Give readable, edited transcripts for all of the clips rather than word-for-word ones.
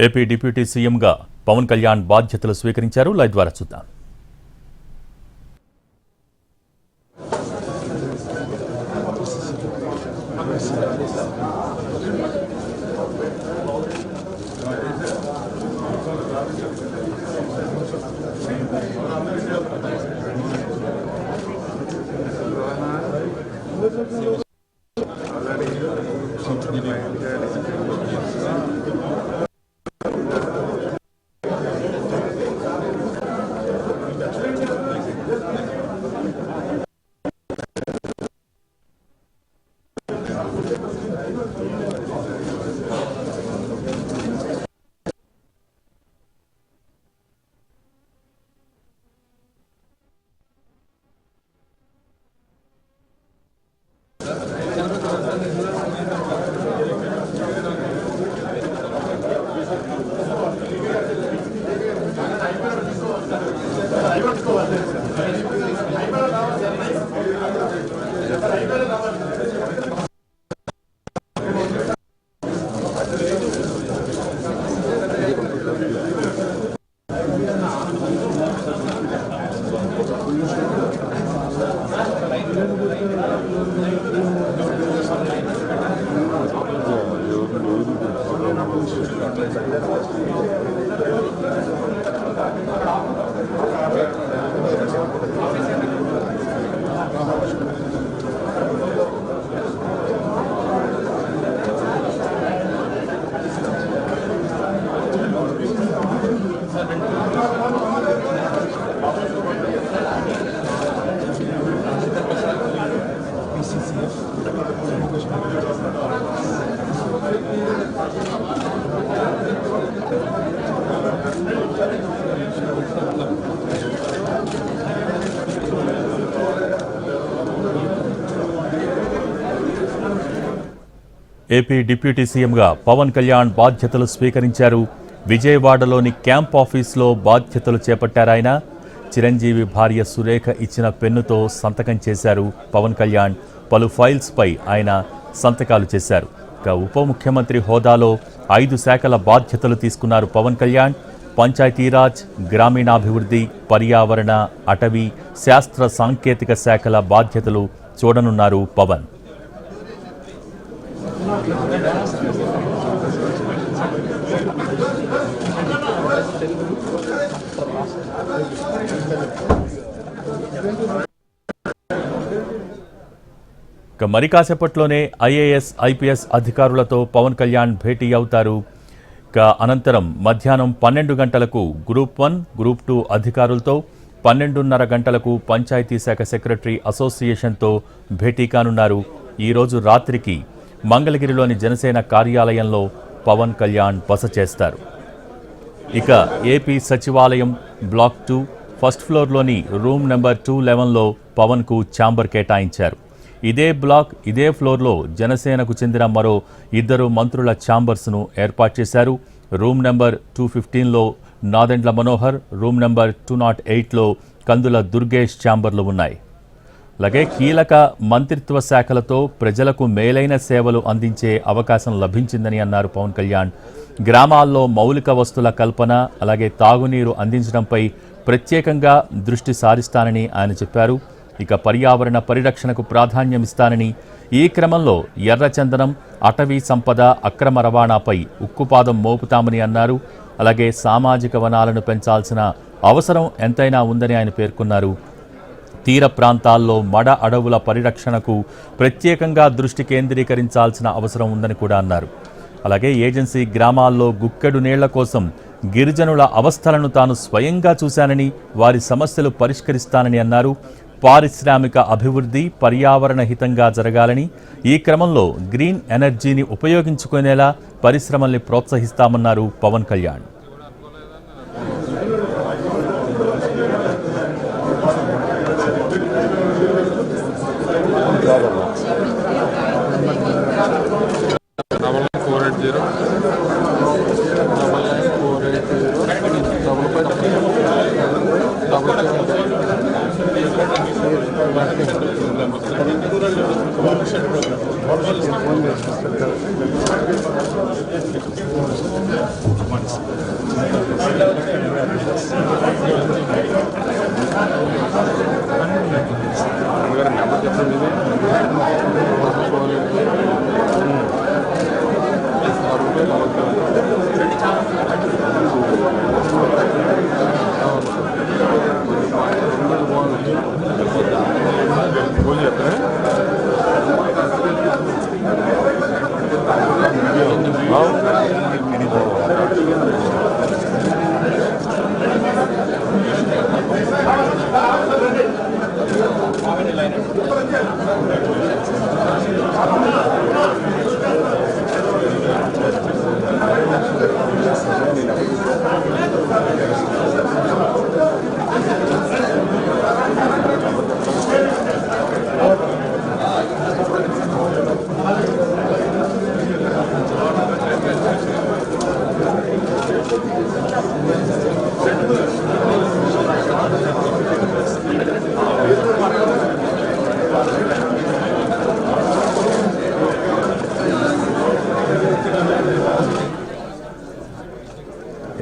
AP deputy సీఎంగా పవన్ కళ్యాణ్ బాధ్యతలు స్వీకరించారు. లైవ్ ద్వారా చూద్దాం. ఏపీ డిప్యూటీ సీఎంగా పవన్ కళ్యాణ్ బాధ్యతలు స్వీకరించారు. విజయవాడలోని క్యాంప్ ఆఫీస్లో బాధ్యతలు చేపట్టారాయన. చిరంజీవి భార్య సురేఖ ఇచ్చిన పెన్నుతో సంతకం చేశారు పవన్ కళ్యాణ్. పలు ఫైల్స్పై ఆయన సంతకాలు చేశారు. ఇక ఉప ముఖ్యమంత్రి హోదాలో 5 శాఖల బాధ్యతలు తీసుకున్నారు పవన్ కళ్యాణ్. పంచాయతీరాజ్, గ్రామీణాభివృద్ధి, పర్యావరణ, అటవీ, శాస్త్ర సాంకేతిక శాఖల బాధ్యతలు చూడనున్నారు పవన్. మరి కాసేపట్లోనే ఐఏఎస్, ఐపీఎస్ అధికారులతో పవన్ కళ్యాణ్ భేటీ అవుతారు. అనంతరం మధ్యాహ్నం 12 గంటలకు గ్రూప్ 1, గ్రూప్ 2 అధికారులతో, 12:30 గంటలకు పంచాయతీ శాఖ సెక్రటరీ అసోసియేషన్తో భేటీ కానున్నారు. ఈరోజు రాత్రికి మంగళగిరిలోని జనసేన కార్యాలయంలో పవన్ కళ్యాణ్ బస చేస్తారు. ఇక ఏపీ సచివాలయం బ్లాక్ 2 ఫస్ట్ ఫ్లోర్లోని రూమ్ నెంబర్ 211లో పవన్కు ఛాంబర్ కేటాయించారు. ఇదే బ్లాక్, ఇదే ఫ్లోర్లో జనసేనకు చెందిన మరో 2 మంత్రుల ఛాంబర్స్ను ఏర్పాటు చేశారు. రూమ్ నెంబర్ 215లో నాదెండ్ల మనోహర్, రూమ్ నెంబర్ 208లో కందుల దుర్గేష్ ఛాంబర్లు ఉన్నాయి. అలాగే కీలక మంత్రిత్వ శాఖలతో ప్రజలకు మేలైన సేవలు అందించే అవకాశం లభించిందని అన్నారు పవన్ కళ్యాణ్. గ్రామాల్లో మౌలిక వస్తువుల కల్పన, అలాగే తాగునీరు అందించడంపై ప్రత్యేకంగా దృష్టి సారిస్తానని ఆయన చెప్పారు. ఇక పర్యావరణ పరిరక్షణకు ప్రాధాన్యమిస్తానని, ఈ క్రమంలో ఎర్రచందనం, అటవీ సంపద అక్రమ రవాణాపై ఉక్కుపాదం మోపుతామని అన్నారు. అలాగే సామాజిక వనాలను పెంచాల్సిన అవసరం ఎంతైనా ఉందని ఆయన పేర్కొన్నారు. తీర ప్రాంతాల్లో మడ అడవుల పరిరక్షణకు ప్రత్యేకంగా దృష్టి కేంద్రీకరించాల్సిన అవసరం ఉందని కూడా అన్నారు. అలాగే ఏజెన్సీ గ్రామాల్లో గుక్కెడు నీళ్ల కోసం గిరిజనుల అవస్థలను తాను స్వయంగా చూశానని, వారి సమస్యలు పరిష్కరిస్తానని అన్నారు. పారిశ్రామిక అభివృద్ధి పర్యావరణ హితంగా జరగాలని, ఈ క్రమంలో గ్రీన్ ఎనర్జీని ఉపయోగించుకునేలా పరిశ్రమల్ని ప్రోత్సహిస్తామన్నారు పవన్ కళ్యాణ్.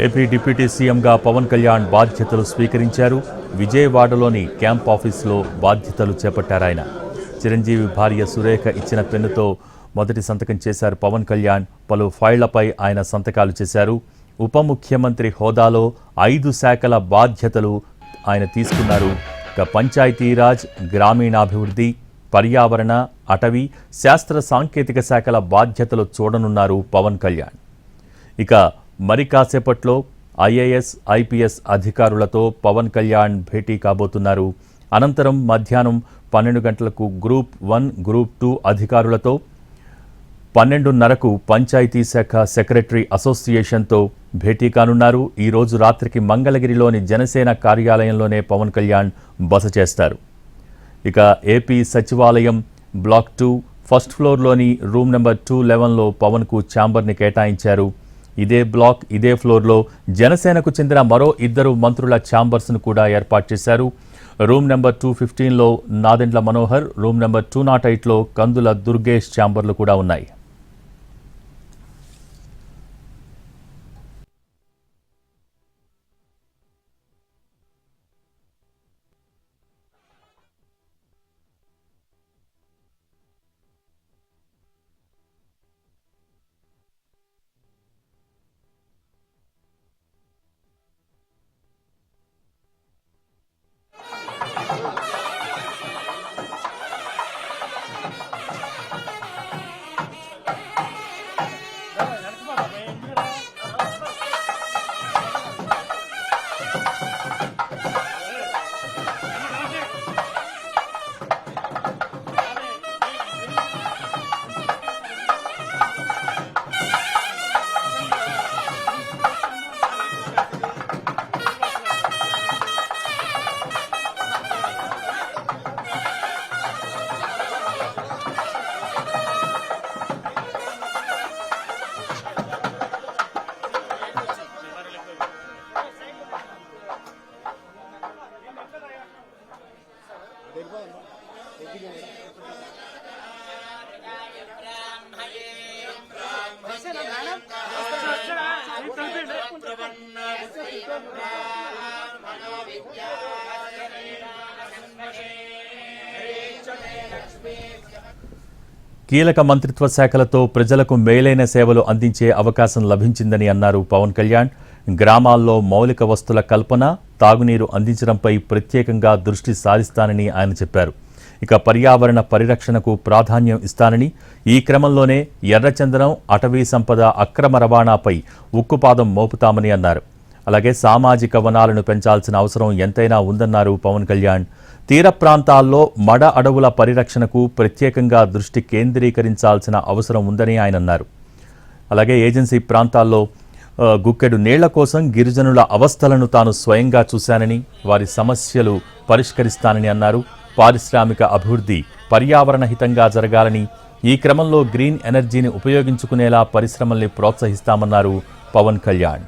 ఏపీ డిప్యూటీ సీఎంగా పవన్ కళ్యాణ్ బాధ్యతలు స్వీకరించారు. విజయవాడలోని క్యాంప్ ఆఫీసులో బాధ్యతలు చేపట్టారాయన. చిరంజీవి భార్య సురేఖ ఇచ్చిన పెన్నుతో మొదటి సంతకం చేశారు పవన్ కళ్యాణ్. పలు ఫైళ్లపై ఆయన సంతకాలు చేశారు. ఉప ముఖ్యమంత్రి హోదాలో 5 శాఖల బాధ్యతలు ఆయన తీసుకున్నారు. ఇక పంచాయతీరాజ్, గ్రామీణాభివృద్ధి, పర్యావరణ, అటవీ, శాస్త్ర సాంకేతిక శాఖల బాధ్యతలు చూడనున్నారు పవన్ కళ్యాణ్. ఇక మరి కాసేపట్లో ఐఏఎస్, ఐపీఎస్ అధికారులతో పవన్ కళ్యాణ్ భేటీ కాబోతున్నారు. అనంతరం మధ్యాహ్నం 12 గంటలకు గ్రూప్ 1, గ్రూప్ 2 అధికారులతో, 12:30కు పంచాయతీ శాఖ సెక్రటరీ అసోసియేషన్తో భేటీ కానున్నారు. ఈ రోజు రాత్రికి మంగళగిరిలోని జనసేన కార్యాలయంలోనే పవన్ కళ్యాణ్ బస చేస్తారు. ఇక ఏపీ సచివాలయం బ్లాక్ 2 ఫస్ట్ ఫ్లోర్లోని రూమ్ నెంబర్ 211లో పవన్కు ఛాంబర్ని కేటాయించారు. ఇదే బ్లాక్, ఇదే ఫ్లోర్లో జనసేనకు చెందిన మరో 2 మంత్రుల ఛాంబర్స్ను కూడా ఏర్పాటు చేశారు. రూమ్ నెంబర్ 215లో నాదెండ్ల మనోహర్, రూమ్ నెంబర్ 208లో కందుల దుర్గేష్ ఛాంబర్లు కూడా ఉన్నాయి. కీలక మంత్రిత్వ శాఖలతో ప్రజలకు మేలైన సేవలు అందించే అవకాశం లభించిందని అన్నారు పవన్ కళ్యాణ్. గ్రామాల్లో మౌలిక వస్తుల కల్పన, తాగునీరు అందించడంపై ప్రత్యేకంగా దృష్టి సారిస్తానని ఆయన చెప్పారు. ఇక పర్యావరణ పరిరక్షణకు ప్రాధాన్యం ఇస్తానని, ఈ క్రమంలోనే ఎర్రచందనం, అటవీ సంపద అక్రమ రవాణాపై ఉక్కుపాదం మోపుతామని అన్నారు. అలాగే సామాజిక వనాలను పెంచాల్సిన అవసరం ఎంతైనా ఉందన్నారు పవన్ కళ్యాణ్. తీర ప్రాంతాల్లో మడ అడవుల పరిరక్షణకు ప్రత్యేకంగా దృష్టి కేంద్రీకరించాల్సిన అవసరం ఉందని ఆయన అన్నారు. అలాగే ఏజెన్సీ ప్రాంతాల్లో గుక్కెడు నీళ్ల కోసం గిరిజనుల అవస్థలను తాను స్వయంగా చూశానని, వారి సమస్యలు పరిష్కరిస్తానని అన్నారు. పారిశ్రామిక అభివృద్ధి పర్యావరణ హితంగా జరగాలని, ఈ క్రమంలో గ్రీన్ ఎనర్జీని ఉపయోగించుకునేలా పరిశ్రమల్ని ప్రోత్సహిస్తామన్నారు పవన్ కళ్యాణ్.